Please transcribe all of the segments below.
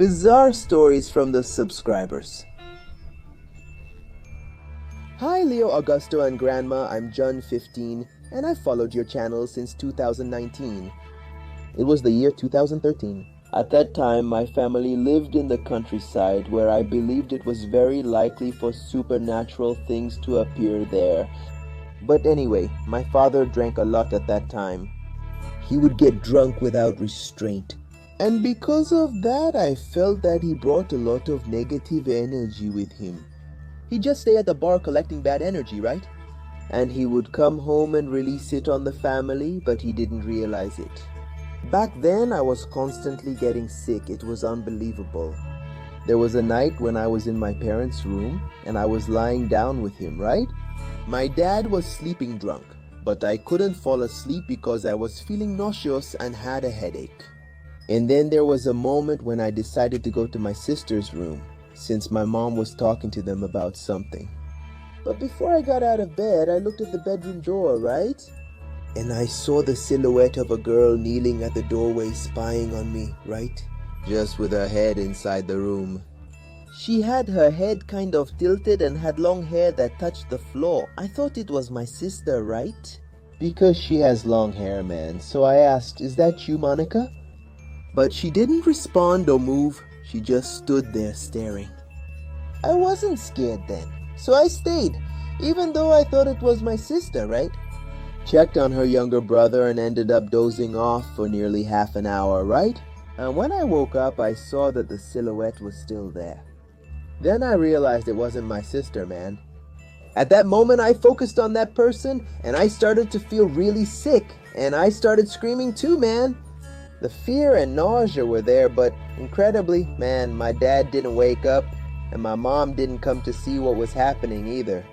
Bizarre stories from the subscribers. Hi Leo, Augusto, and Grandma, I'm John15, and I've followed your channel since 2019. It was the year 2013. At that time, my family lived in the countryside where I believed it was very likely for supernatural things to appear there. But anyway, my father drank a lot at that time. He would get drunk without restraint. And because of that, I felt that he brought a lot of negative energy with him. He'd just stay at the bar collecting bad energy, right? And he would come home and release it on the family, but he didn't realize it. Back then, I was constantly getting sick. It was unbelievable. There was a night when I was in my parents' room and I was lying down with him, right? My dad was sleeping drunk, but I couldn't fall asleep because I was feeling nauseous and had a headache. And then there was a moment when I decided to go to my sister's room, since my mom was talking to them about something. But before I got out of bed, I looked at the bedroom door, right? And I saw the silhouette of a girl kneeling at the doorway spying on me, right? Just with her head inside the room. She had her head kind of tilted and had long hair that touched the floor. I thought it was my sister, right? Because she has long hair, man. So I asked, "Is that you, Monica?" But she didn't respond or move. She just stood there staring. I wasn't scared then, so I stayed, even though I thought it was my sister, right? Checked on her younger brother and ended up dozing off for nearly half an hour, right? And when I woke up, I saw that the silhouette was still there. Then I realized it wasn't my sister, man. At that moment, I focused on that person, and I started to feel really sick, and I started screaming too, man. The fear and nausea were there, but incredibly, man, my dad didn't wake up, and my mom didn't come to see what was happening either.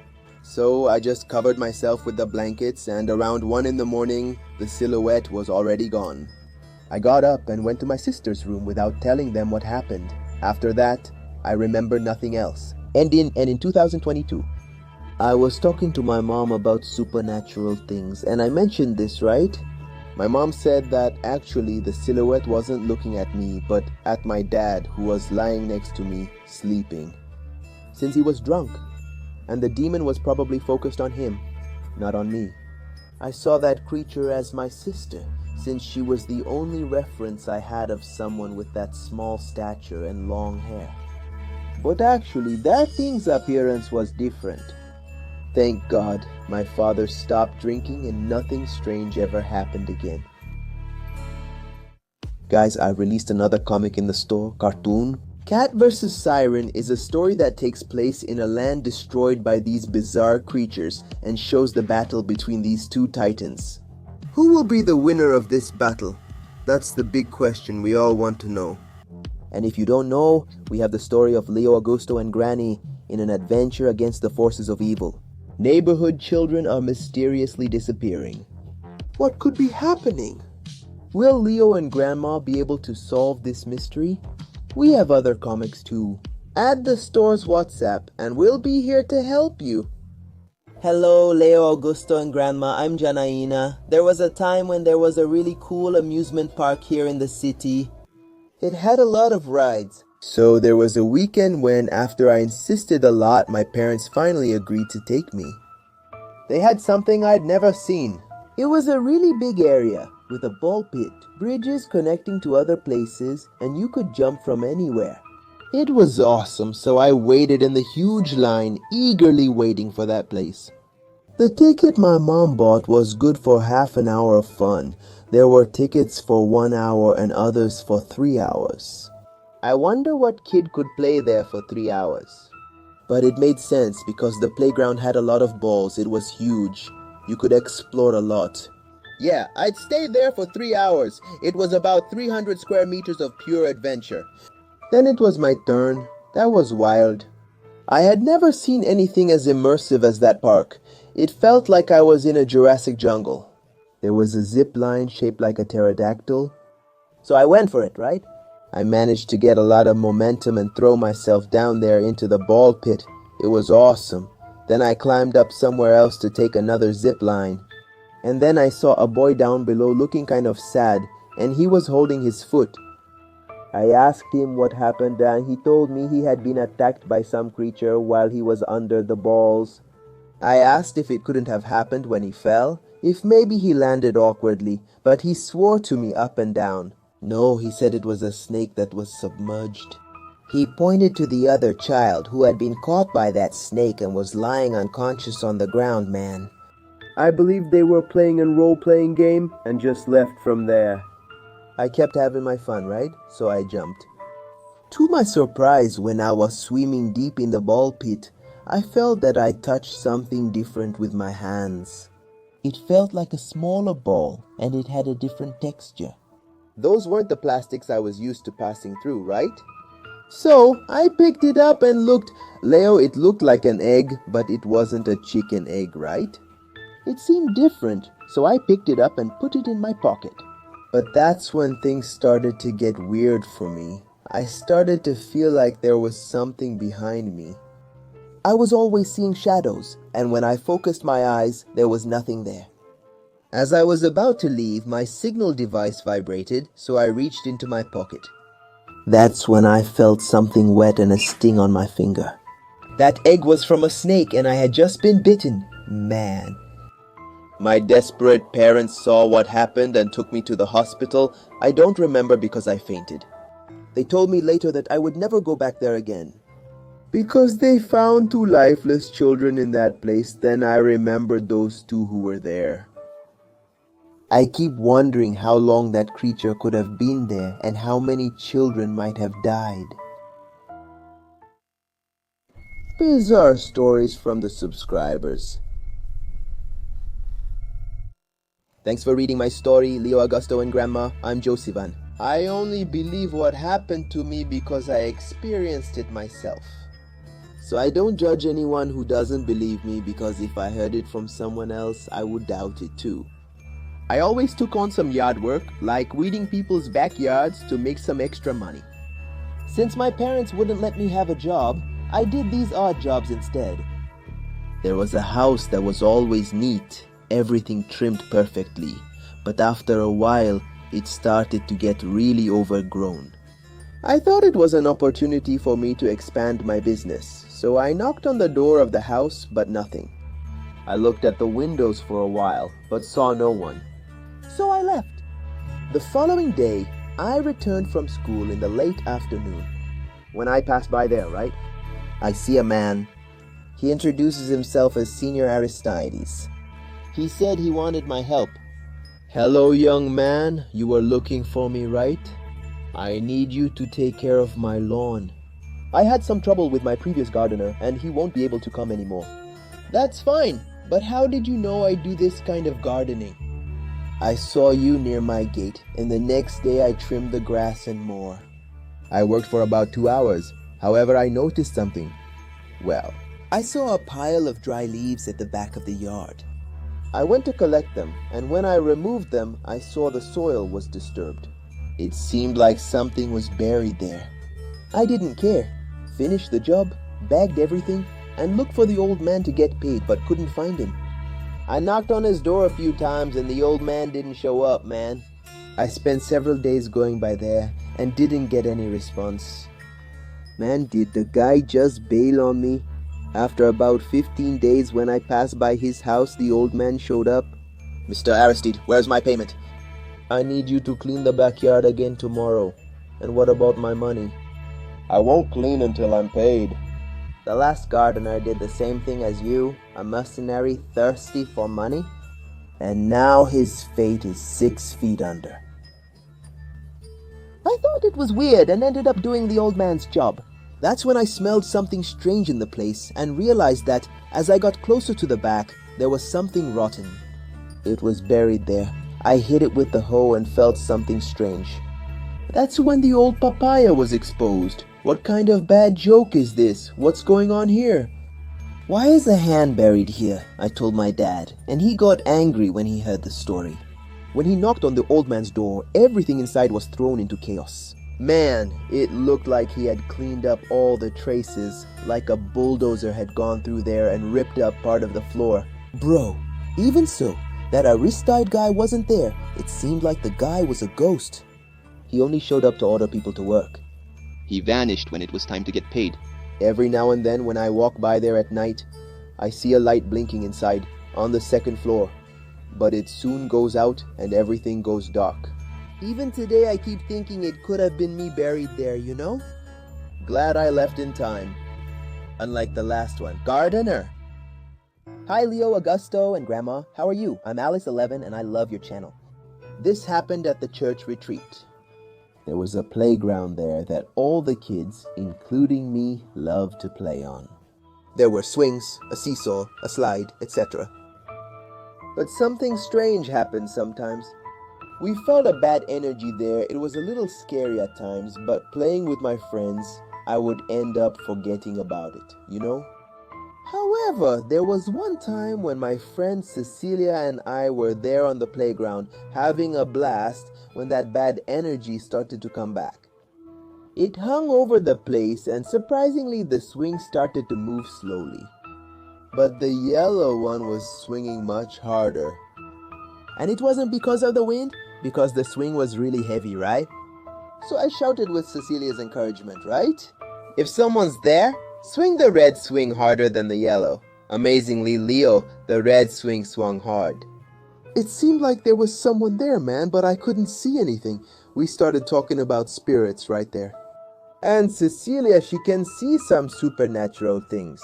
So I just covered myself with the blankets, and around 1 in the morning, the silhouette was already gone. I got up and went to my sister's room without telling them what happened. After that, I remember nothing else. And in 2022, I was talking to my mom about supernatural things, and I mentioned this, right? My mom said that actually the silhouette wasn't looking at me, but at my dad, who was lying next to me, sleeping. Since he was drunk. And the demon was probably focused on him, not on me. I saw that creature as my sister, since she was the only reference I had of someone with that small stature and long hair. But actually, that thing's appearance was different. Thank God, my father stopped drinking and nothing strange ever happened again. Guys, I released another comic in the store, cartoon. Cat vs. Siren is a story that takes place in a land destroyed by these bizarre creatures and shows the battle between these two titans. Who will be the winner of this battle? That's the big question we all want to know. And if you don't know, we have the story of Leo, Augusto, and Granny in an adventure against the forces of evil. Neighborhood children are mysteriously disappearing. What could be happening? Will Leo and Grandma be able to solve this mystery? We have other comics too. Add the store's WhatsApp and we'll be here to help you. Hello, Leo, Augusto, and Grandma. I'm Janaina. There was a time when there was a really cool amusement park here in the city. It had a lot of rides. So there was a weekend when, after I insisted a lot, my parents finally agreed to take me. They had something I'd never seen. It was a really big area with a ball pit, bridges connecting to other places, and you could jump from anywhere. It was awesome, so I waited in the huge line, eagerly waiting for that place. The ticket my mom bought was good for half an hour of fun. There were tickets for 1 hour and others for 3 hours. I wonder what kid could play there for 3 hours. But it made sense because the playground had a lot of balls. It was huge. You could explore a lot. Yeah, I'd stay there for 3 hours. It was about 300 square meters of pure adventure. Then it was my turn. That was wild. I had never seen anything as immersive as that park. It felt like I was in a Jurassic jungle. There was a zip line shaped like a pterodactyl. So I went for it, right? I managed to get a lot of momentum and throw myself down there into the ball pit. It was awesome. Then I climbed up somewhere else to take another zip line. And then I saw a boy down below looking kind of sad, and he was holding his foot. I asked him what happened and he told me he had been attacked by some creature while he was under the balls. I asked if it couldn't have happened when he fell, if maybe he landed awkwardly, but he swore to me up and down. No, he said it was a snake that was submerged. He pointed to the other child who had been caught by that snake and was lying unconscious on the ground, man. I believe they were playing a role-playing game and just left from there. I kept having my fun, right? So I jumped. To my surprise, when I was swimming deep in the ball pit, I felt that I touched something different with my hands. It felt like a smaller ball and it had a different texture. Those weren't the plastics I was used to passing through, right? So I picked it up and looked. Leo, it looked like an egg, but it wasn't a chicken egg, right? It seemed different, so I picked it up and put it in my pocket. But that's when things started to get weird for me. I started to feel like there was something behind me. I was always seeing shadows, and when I focused my eyes, there was nothing there. As I was about to leave, my signal device vibrated, so I reached into my pocket. That's when I felt something wet and a sting on my finger. That egg was from a snake and I had just been bitten. Man. My desperate parents saw what happened and took me to the hospital. I don't remember because I fainted. They told me later that I would never go back there again. Because they found 2 lifeless children in that place, then I remembered those 2 who were there. I keep wondering how long that creature could have been there and how many children might have died. Bizarre stories from the subscribers. Thanks for reading my story, Leo, Augusto, and Grandma. I'm Josivan. I only believe what happened to me because I experienced it myself. So I don't judge anyone who doesn't believe me because if I heard it from someone else, I would doubt it too. I always took on some yard work, like weeding people's backyards to make some extra money. Since my parents wouldn't let me have a job, I did these odd jobs instead. There was a house that was always neat, everything trimmed perfectly, but after a while, it started to get really overgrown. I thought it was an opportunity for me to expand my business, so I knocked on the door of the house, but nothing. I looked at the windows for a while, but saw no one. So I left. The following day, I returned from school in the late afternoon. When I passed by there, right? I see a man. He introduces himself as Senior Aristides. He said he wanted my help. Hello, young man. You were looking for me, right? I need you to take care of my lawn. I had some trouble with my previous gardener, and he won't be able to come anymore. That's fine, but how did you know I do this kind of gardening? I saw you near my gate, and the next day I trimmed the grass and more. I worked for about 2 hours. However, I noticed something. Well, I saw a pile of dry leaves at the back of the yard. I went to collect them, and when I removed them, I saw the soil was disturbed. It seemed like something was buried there. I didn't care. Finished the job, bagged everything, and looked for the old man to get paid, but couldn't find him. I knocked on his door a few times and the old man didn't show up, man. I spent several days going by there and didn't get any response. Man, did the guy just bail on me? After about 15 days when I passed by his house, the old man showed up. Mr. Aristide, where's my payment? I need you to clean the backyard again tomorrow. And what about my money? I won't clean until I'm paid. The last gardener did the same thing as you, a mercenary thirsty for money, and now his fate is 6 feet under. I thought it was weird and ended up doing the old man's job. That's when I smelled something strange in the place and realized that as I got closer to the back, there was something rotten. It was buried there. I hit it with the hoe and felt something strange. That's when the old papaya was exposed. What kind of bad joke is this? What's going on here? Why is a hand buried here? I told my dad, and he got angry when he heard the story. When he knocked on the old man's door, everything inside was thrown into chaos. Man, it looked like he had cleaned up all the traces, like a bulldozer had gone through there and ripped up part of the floor. Bro, even so, that Aristide guy wasn't there. It seemed like the guy was a ghost. He only showed up to order people to work. He vanished when it was time to get paid. Every now and then when I walk by there at night, I see a light blinking inside, on the second floor. But it soon goes out and everything goes dark. Even today I keep thinking it could have been me buried there, you know? Glad I left in time. Unlike the last one. Gardener! Hi Leo, Augusto, and Grandma. How are you? I'm Alice11 and I love your channel. This happened at the church retreat. There was a playground there that all the kids, including me, loved to play on. There were swings, a seesaw, a slide, etc. But something strange happened sometimes. We felt a bad energy there. It was a little scary at times, but playing with my friends, I would end up forgetting about it, you know? However, there was one time when my friend Cecilia and I were there on the playground having a blast when that bad energy started to come back. It hung over the place and surprisingly the swing started to move slowly. But the yellow one was swinging much harder. And it wasn't because of the wind, because the swing was really heavy, right? So I shouted with Cecilia's encouragement, right? If someone's there, swing the red swing harder than the yellow. Amazingly, Leo, the red swing swung hard. It seemed like there was someone there, man, but I couldn't see anything. We started talking about spirits right there. And Cecilia, she can see some supernatural things.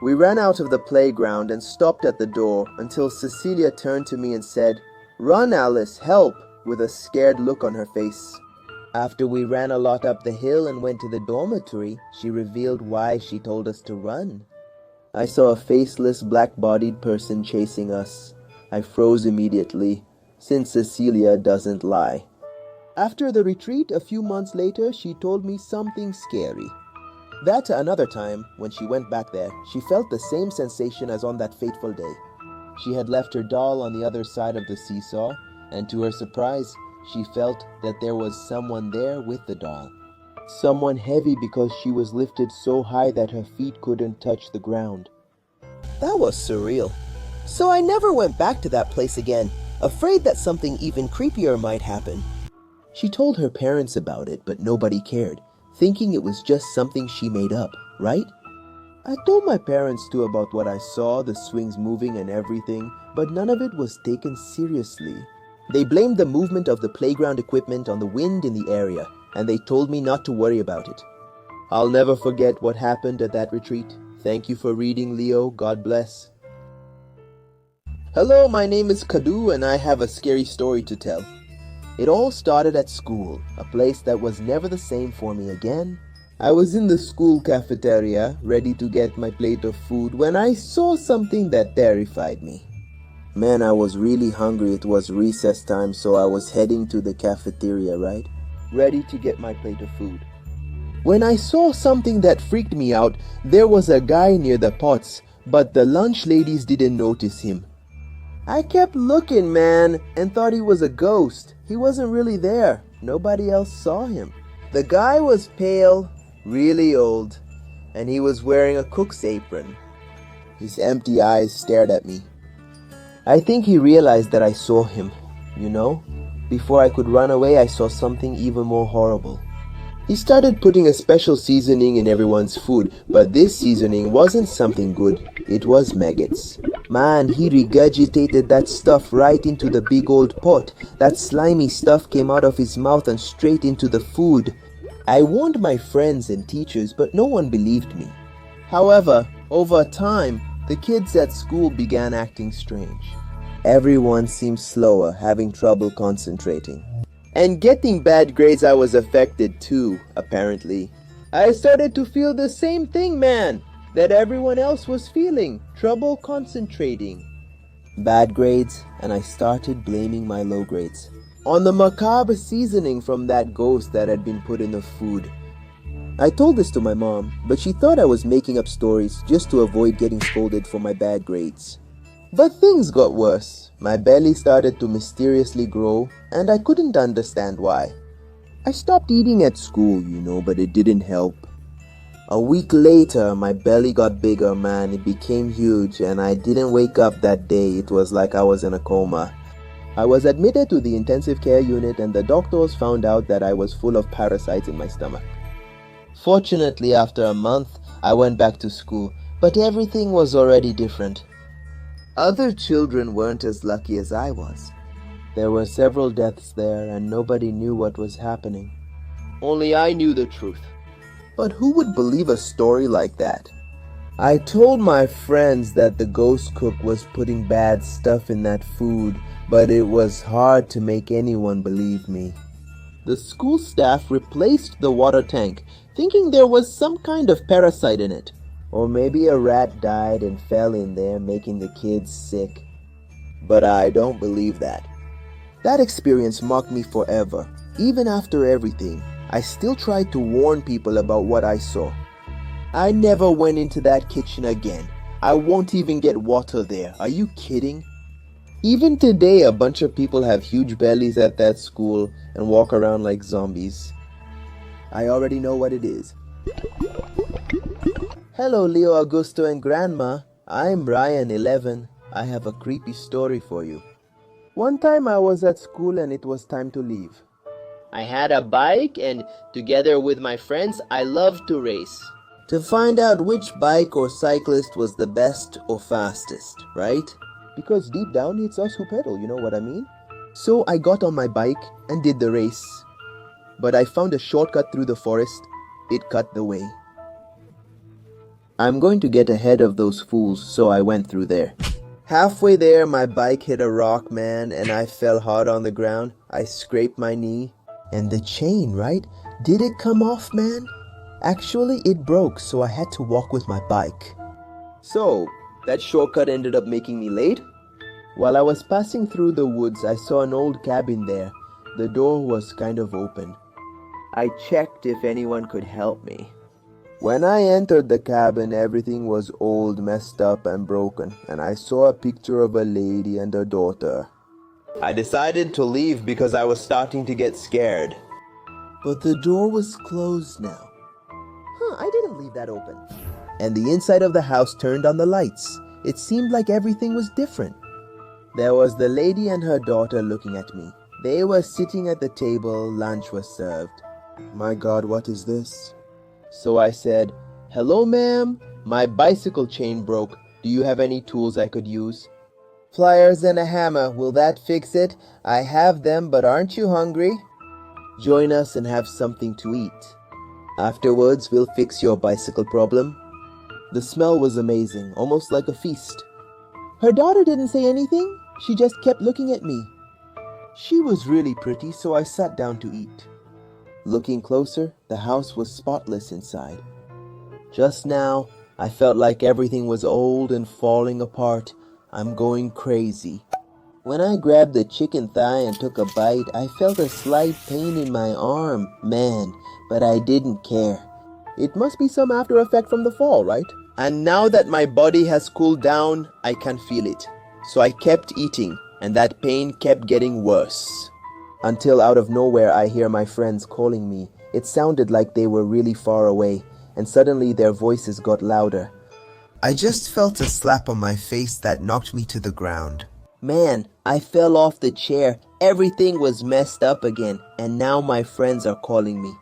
We ran out of the playground and stopped at the door until Cecilia turned to me and said, "Run, Alice, help," with a scared look on her face. After we ran a lot up the hill and went to the dormitory, she revealed why she told us to run. I saw a faceless, black-bodied person chasing us. I froze immediately, since Cecilia doesn't lie. After the retreat, a few months later, she told me something scary. That another time, when she went back there, she felt the same sensation as on that fateful day. She had left her doll on the other side of the seesaw, and to her surprise, she felt that there was someone there with the doll. Someone heavy because she was lifted so high that her feet couldn't touch the ground. That was surreal. So I never went back to that place again, afraid that something even creepier might happen. She told her parents about it, but nobody cared, thinking it was just something she made up, right? I told my parents too about what I saw, the swings moving and everything, but none of it was taken seriously. They blamed the movement of the playground equipment on the wind in the area, and they told me not to worry about it. I'll never forget what happened at that retreat. Thank you for reading, Leo. God bless. Hello, my name is Kadu, and I have a scary story to tell. It all started at school, a place that was never the same for me again. I was in the school cafeteria, ready to get my plate of food, when I saw something that terrified me. Man, I was really hungry. It was recess time, so I was heading to the cafeteria, right? Ready to get my plate of food. When I saw something that freaked me out, there was a guy near the pots, but the lunch ladies didn't notice him. I kept looking, man, and thought he was a ghost. He wasn't really there. Nobody else saw him. The guy was pale, really old, and he was wearing a cook's apron. His empty eyes stared at me. I think he realized that I saw him, you know? Before I could run away, I saw something even more horrible. He started putting a special seasoning in everyone's food, but this seasoning wasn't something good. It was maggots. Man, he regurgitated that stuff right into the big old pot. That slimy stuff came out of his mouth and straight into the food. I warned my friends and teachers, but no one believed me. However, over time, the kids at school began acting strange. Everyone seemed slower, having trouble concentrating. And getting bad grades, I was affected too, apparently. I started to feel the same thing, man, that everyone else was feeling. Trouble concentrating. Bad grades, and I started blaming my low grades on the macabre seasoning from that ghost that had been put in the food. I told this to my mom, but she thought I was making up stories just to avoid getting scolded for my bad grades. But things got worse. My belly started to mysteriously grow, and I couldn't understand why. I stopped eating at school, you know, but it didn't help. A week later, my belly got bigger, man. It became huge, and I didn't wake up that day. It was like I was in a coma. I was admitted to the intensive care unit and the doctors found out that I was full of parasites in my stomach. Fortunately, after a month, I went back to school, but everything was already different. Other children weren't as lucky as I was. There were several deaths there and nobody knew what was happening. Only I knew the truth. But who would believe a story like that? I told my friends that the ghost cook was putting bad stuff in that food, but it was hard to make anyone believe me. The school staff replaced the water tank, thinking there was some kind of parasite in it. Or maybe a rat died and fell in there, making the kids sick. But I don't believe that. That experience marked me forever. Even after everything, I still tried to warn people about what I saw. I never went into that kitchen again. I won't even get water there. Are you kidding? Even today, a bunch of people have huge bellies at that school and walk around like zombies. I already know what it is. Hello, Leo, Augusto, and Grandma. I'm Ryan, 11. I have a creepy story for you. One time I was at school and it was time to leave. I had a bike and together with my friends, I loved to race. To find out which bike or cyclist was the best or fastest, right? Because deep down, it's us who pedal, you know what I mean? So I got on my bike and did the race. But I found a shortcut through the forest. It cut the way. I'm going to get ahead of those fools, so I went through there. Halfway there, my bike hit a rock, man, and I fell hard on the ground. I scraped my knee. And the chain, right? Did it come off, man? Actually, it broke, so I had to walk with my bike. So, that shortcut ended up making me late? While I was passing through the woods, I saw an old cabin there. The door was kind of open. I checked if anyone could help me. When I entered the cabin, everything was old, messed up, and broken, and I saw a picture of a lady and her daughter. I decided to leave because I was starting to get scared. But the door was closed now. I didn't leave that open. And the inside of the house turned on the lights. It seemed like everything was different. There was the lady and her daughter looking at me. They were sitting at the table, lunch was served. My God, what is this? So I said, "Hello, ma'am. My bicycle chain broke. Do you have any tools I could use?" "Pliers and a hammer. Will that fix it? I have them, but aren't you hungry?" "Join us and have something to eat. Afterwards, we'll fix your bicycle problem." The smell was amazing, almost like a feast. Her daughter didn't say anything. She just kept looking at me. She was really pretty, so I sat down to eat. Looking closer, the house was spotless inside. Just now, I felt like everything was old and falling apart. I'm going crazy. When I grabbed the chicken thigh and took a bite, I felt a slight pain in my arm, man, but I didn't care. It must be some after effect from the fall, right? And now that my body has cooled down, I can feel it. So I kept eating, and that pain kept getting worse. Until out of nowhere, I hear my friends calling me. It sounded like they were really far away, and suddenly their voices got louder. I just felt a slap on my face that knocked me to the ground. Man, I fell off the chair. Everything was messed up again, and now my friends are calling me.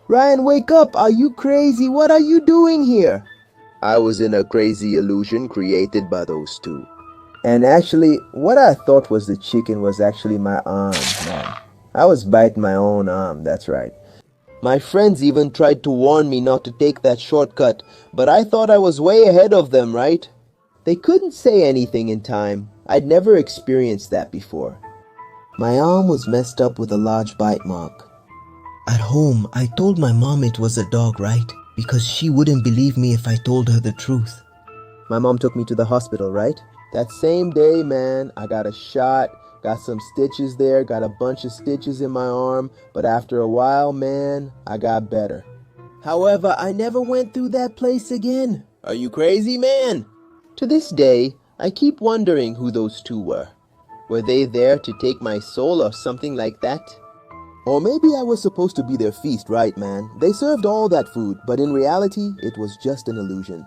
"Ryan, wake up! Are you crazy? What are you doing here?" I was in a crazy illusion created by those two. And actually, what I thought was the chicken was actually my arm, man. I was biting my own arm, that's right. My friends even tried to warn me not to take that shortcut, but I thought I was way ahead of them, right? They couldn't say anything in time. I'd never experienced that before. My arm was messed up with a large bite mark. At home, I told my mom it was a dog, right? Because she wouldn't believe me if I told her the truth. My mom took me to the hospital, right? That same day, man, I got a shot, got some stitches there, got a bunch of stitches in my arm, but after a while, man, I got better. However, I never went through that place again. Are you crazy, man? To this day, I keep wondering who those two were. Were they there to take my soul or something like that? Or maybe I was supposed to be their feast, right, man? They served all that food, but in reality, it was just an illusion.